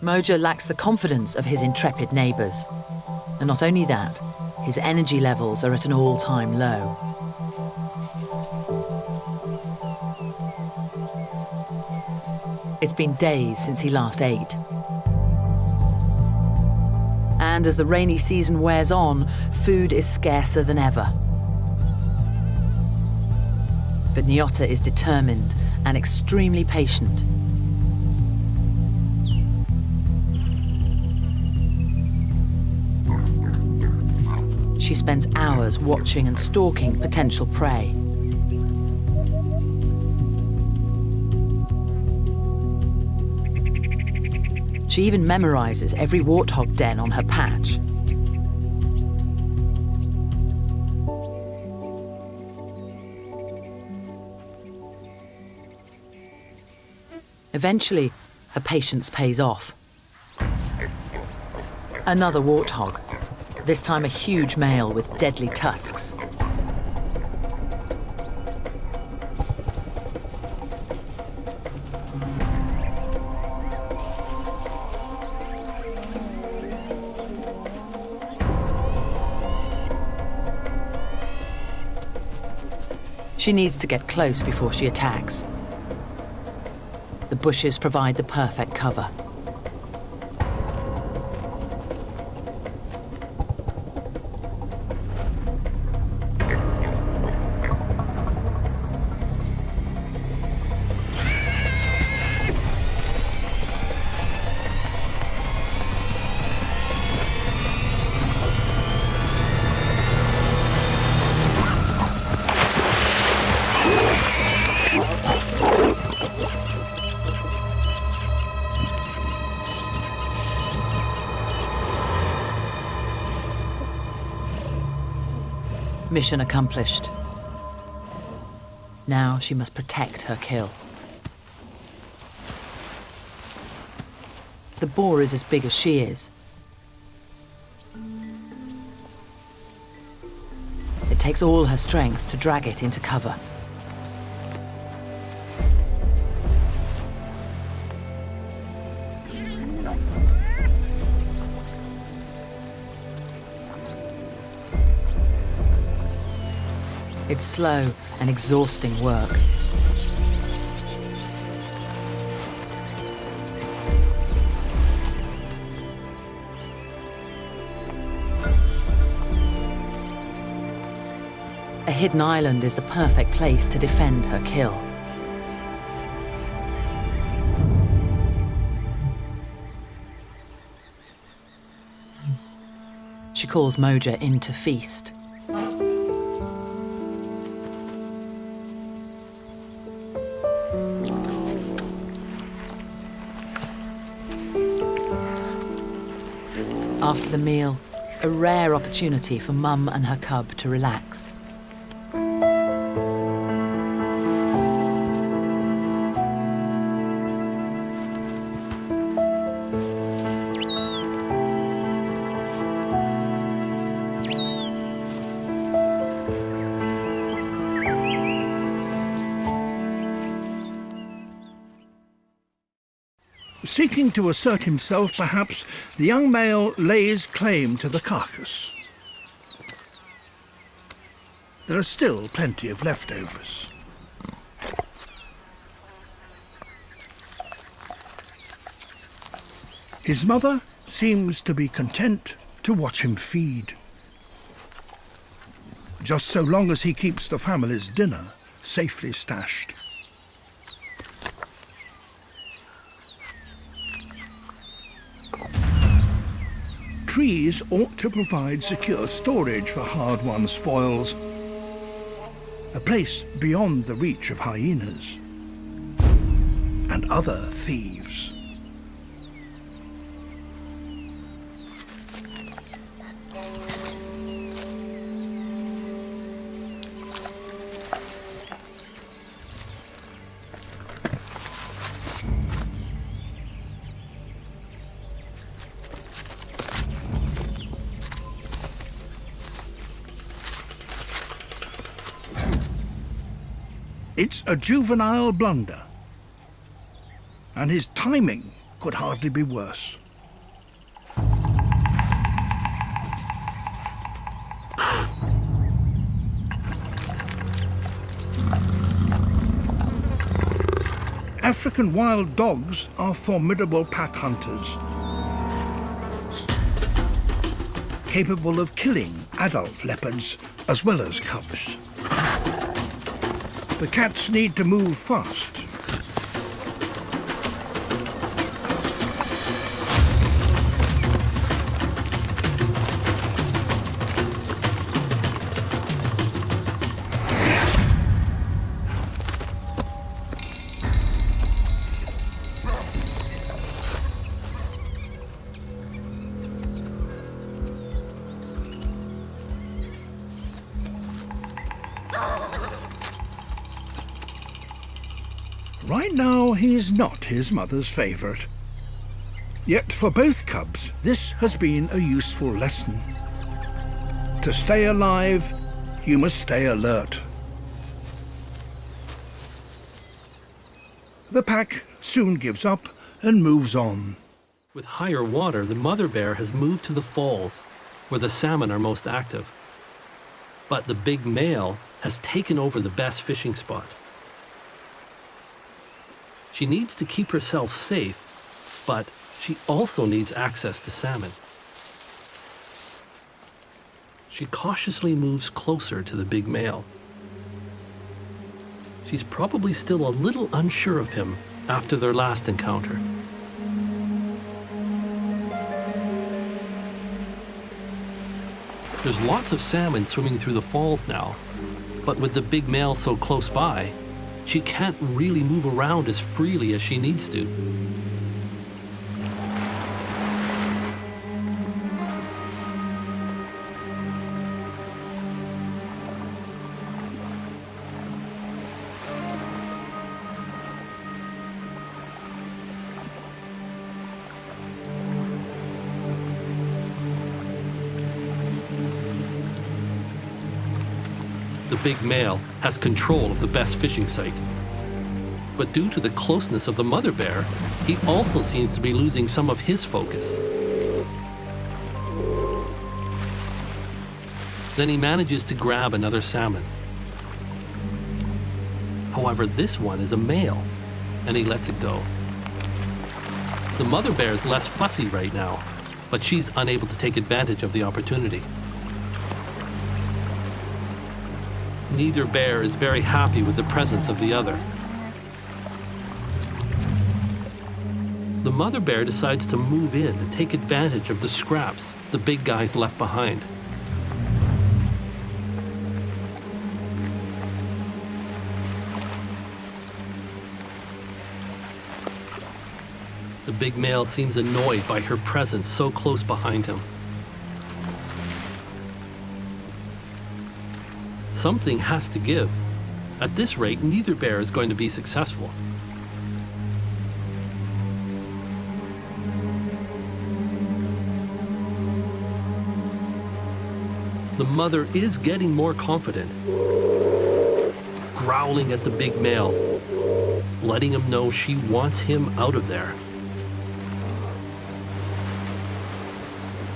Moja lacks the confidence of his intrepid neighbours. And not only that, his energy levels are at an all-time low. It's been days since he last ate. And as the rainy season wears on, food is scarcer than ever. But Nyota is determined and extremely patient. She spends hours watching and stalking potential prey. She even memorizes every warthog den on her patch. Eventually, her patience pays off. Another warthog, this time a huge male with deadly tusks. She needs to get close before she attacks. The bushes provide the perfect cover. Mission accomplished. Now she must protect her kill. The boar is as big as she is. It takes all her strength to drag it into cover. It's slow and exhausting work. A hidden island is the perfect place to defend her kill. She calls Moja in to feast. After the meal, a rare opportunity for Mum and her cub to relax. Seeking to assert himself, perhaps, the young male lays claim to the carcass. There are still plenty of leftovers. His mother seems to be content to watch him feed. Just so long as he keeps the family's dinner safely stashed. Trees ought to provide secure storage for hard-won spoils, a place beyond the reach of hyenas and other thieves. It's a juvenile blunder, and his timing could hardly be worse. African wild dogs are formidable pack hunters, capable of killing adult leopards as well as cubs. The cats need to move fast. Right now, he is not his mother's favourite. Yet for both cubs, this has been a useful lesson. To stay alive, you must stay alert. The pack soon gives up and moves on. With higher water, the mother bear has moved to the falls, where the salmon are most active. But the big male has taken over the best fishing spot. She needs to keep herself safe, but she also needs access to salmon. She cautiously moves closer to the big male. She's probably still a little unsure of him after their last encounter. There's lots of salmon swimming through the falls now, but with the big male so close by, she can't really move around as freely as she needs to. The big male has control of the best fishing site. But due to the closeness of the mother bear, he also seems to be losing some of his focus. Then he manages to grab another salmon. However, this one is a male, and he lets it go. The mother bear is less fussy right now, but she's unable to take advantage of the opportunity. Neither bear is very happy with the presence of the other. The mother bear decides to move in and take advantage of the scraps the big guy's left behind. The big male seems annoyed by her presence so close behind him. Something has to give. At this rate, neither bear is going to be successful. The mother is getting more confident, growling at the big male, letting him know she wants him out of there.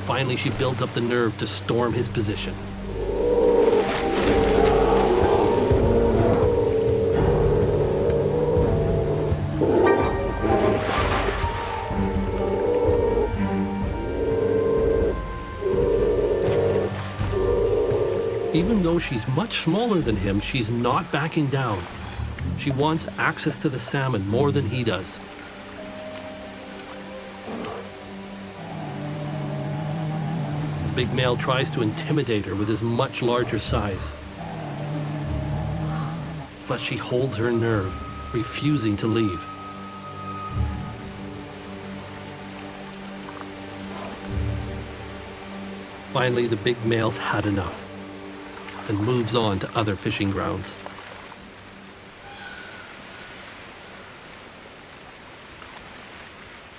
Finally, she builds up the nerve to storm his position. Even though she's much smaller than him, she's not backing down. She wants access to the salmon more than he does. The big male tries to intimidate her with his much larger size. But she holds her nerve, refusing to leave. Finally, the big male's had enough and moves on to other fishing grounds.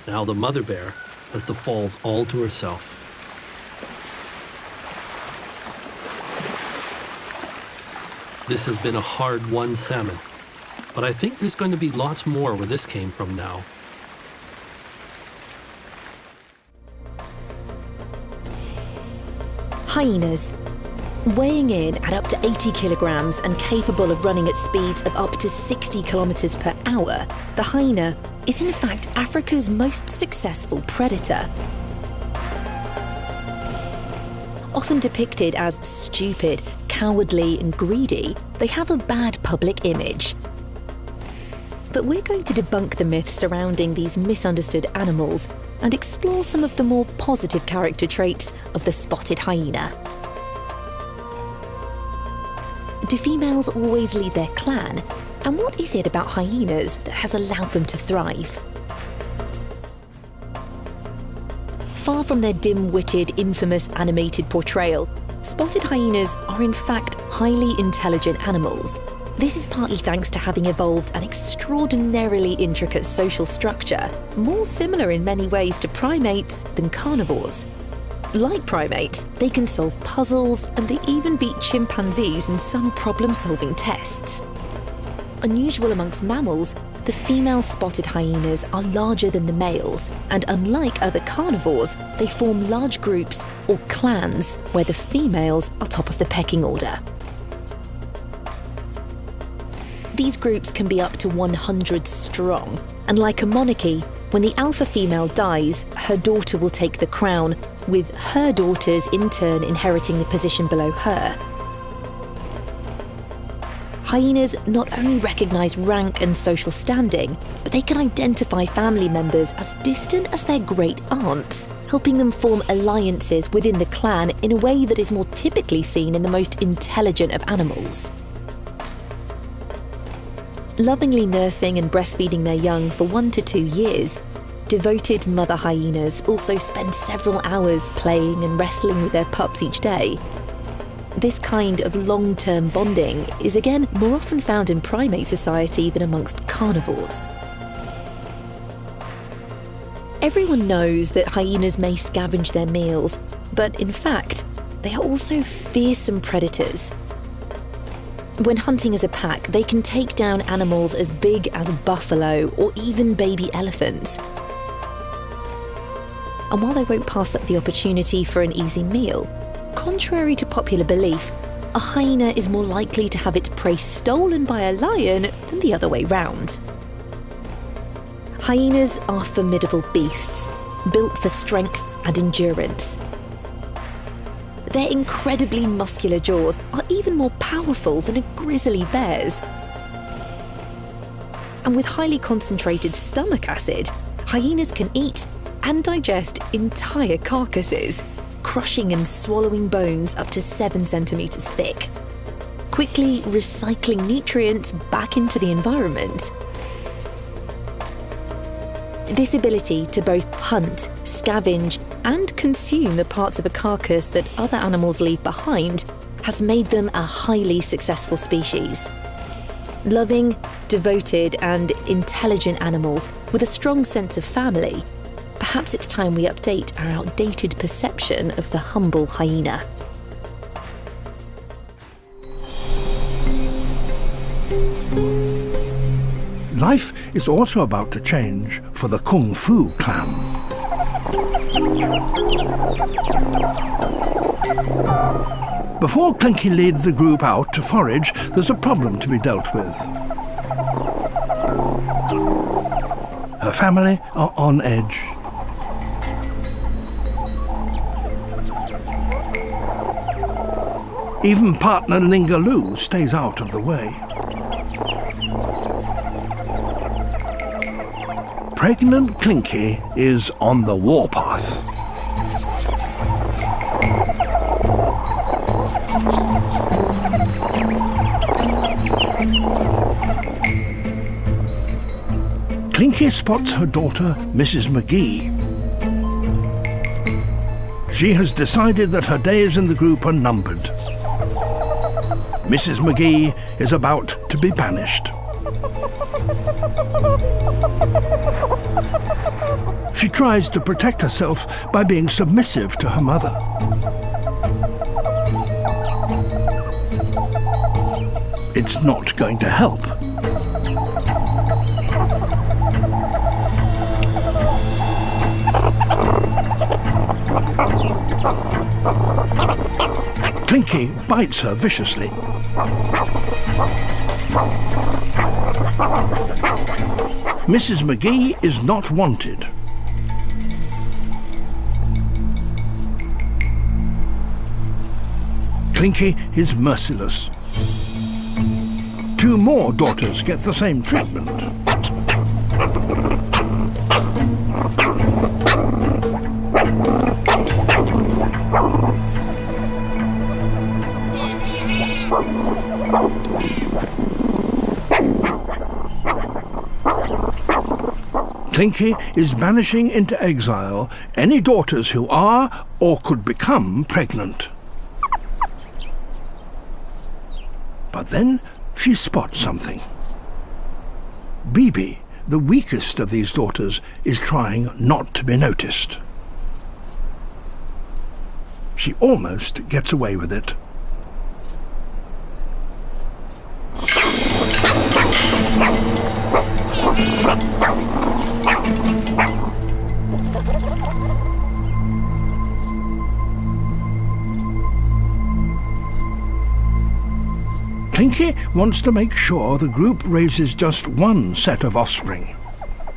Now the mother bear has the falls all to herself. This has been a hard-won salmon, but I think there's going to be lots more where this came from now. Hyenas. Weighing in at up to 80 kilograms and capable of running at speeds of up to 60 kilometers per hour, the hyena is in fact Africa's most successful predator. Often depicted as stupid, cowardly and greedy, they have a bad public image. But we're going to debunk the myths surrounding these misunderstood animals and explore some of the more positive character traits of the spotted hyena. Do females always lead their clan? And what is it about hyenas that has allowed them to thrive? Far from their dim-witted, infamous animated portrayal, spotted hyenas are in fact highly intelligent animals. This is partly thanks to having evolved an extraordinarily intricate social structure, more similar in many ways to primates than carnivores. Like primates, they can solve puzzles, and they even beat chimpanzees in some problem-solving tests. Unusual amongst mammals, the female spotted hyenas are larger than the males, and unlike other carnivores, they form large groups or clans where the females are top of the pecking order. These groups can be up to 100 strong, and like a monarchy, when the alpha female dies, her daughter will take the crown, with her daughters in turn inheriting the position below her. Hyenas not only recognise rank and social standing, but they can identify family members as distant as their great aunts, helping them form alliances within the clan in a way that is more typically seen in the most intelligent of animals. Lovingly nursing and breastfeeding their young for 1 to 2 years, devoted mother hyenas also spend several hours playing and wrestling with their pups each day. This kind of long-term bonding is again more often found in primate society than amongst carnivores. Everyone knows that hyenas may scavenge their meals, but in fact, they are also fearsome predators. When hunting as a pack, they can take down animals as big as buffalo or even baby elephants. And while they won't pass up the opportunity for an easy meal, contrary to popular belief, a hyena is more likely to have its prey stolen by a lion than the other way round. Hyenas are formidable beasts, built for strength and endurance. Their incredibly muscular jaws are even more powerful than a grizzly bear's. And with highly concentrated stomach acid, hyenas can eat and digest entire carcasses, crushing and swallowing bones up to 7 centimeters thick, quickly recycling nutrients back into the environment. This ability to both hunt, scavenge, and consume the parts of a carcass that other animals leave behind has made them a highly successful species. Loving, devoted, and intelligent animals with a strong sense of family, perhaps it's time we update our outdated perception of the humble hyena. Life is also about to change for the Kung Fu clan. Before Clinky leads the group out to forage, there's a problem to be dealt with. Her family are on edge. Even partner Lingaloo stays out of the way. Pregnant Clinky is on the warpath. Clinky spots her daughter, Mrs. McGee. She has decided that her days in the group are numbered. Mrs. McGee is about to be banished. She tries to protect herself by being submissive to her mother. It's not going to help. Clinky bites her viciously. Mrs. McGee is not wanted. Clinky is merciless. 2 more daughters get the same treatment. Clinky is banishing into exile any daughters who are or could become pregnant. But then she spots something. Bibi, the weakest of these daughters, is trying not to be noticed. She almost gets away with it. Clinky wants to make sure the group raises just one set of offspring,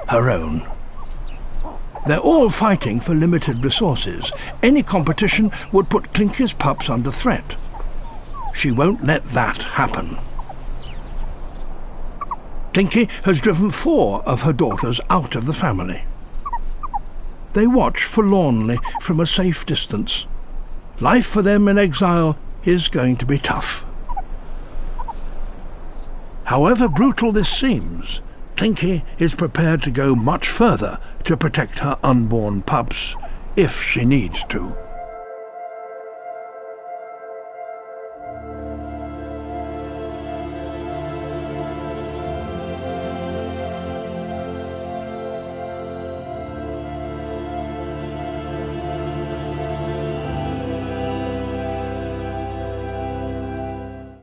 her own. They're all fighting for limited resources. Any competition would put Clinky's pups under threat. She won't let that happen. Clinky has driven 4 of her daughters out of the family. They watch forlornly from a safe distance. Life for them in exile is going to be tough. However brutal this seems, Clinky is prepared to go much further to protect her unborn pups, if she needs to.